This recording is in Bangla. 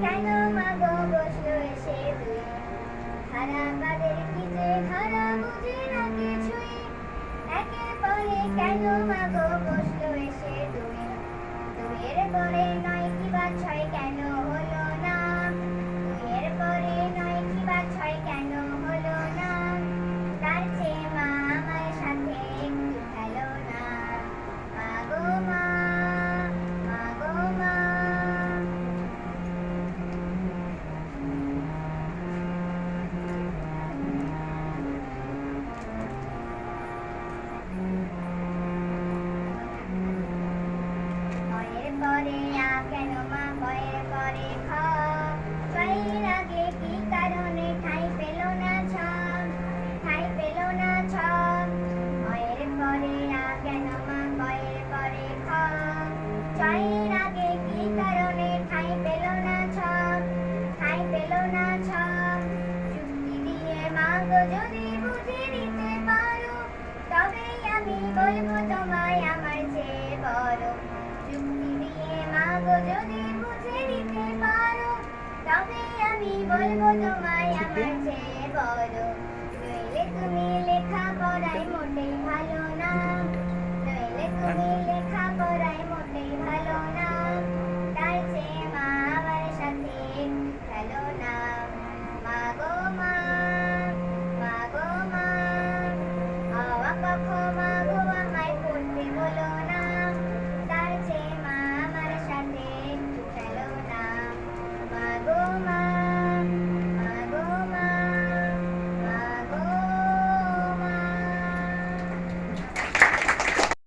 কেন মাগো বসলো এসে দুই ধারা কাদের কি যে ধারা বুঝি না কিছুই একের পরে কেন মাগো বসলো এসে দুই দুইয়ের পরে নয় কি বা ছয় কেন হলো না দুইয়ের পরে নয় কি বা ছয় কেন হলো না তার চেয়ে মা আমার সাথে একটু খেলো না মাগো মা মাগো মা কয়ের পরে আ কেন মা কয়ের পরে খ ছয়ের আগে কি কারণে ঠাঁই পেল না ছ ঠাঁই পেল না ছ কয়ের পরে আ কেন মা কয়ের পরে খ ছয়ের আগে কি কারণে ঠাঁই পেল না ছ ঠাঁই পেল না ছ যুক্তি দিয়ে মাগো যদি বুঝিয়ে দিতে পারো তবেই আমি বলবো তোমায় আমার চেয়ে বড় যুক্তি দিয়ে মাগো যদি বুঝে দিতে পারো তবে আমি বলবো তোমায় আমার চেয়ে বড় নইলে তুমি লেখা পড়ায় মোটেই ভালো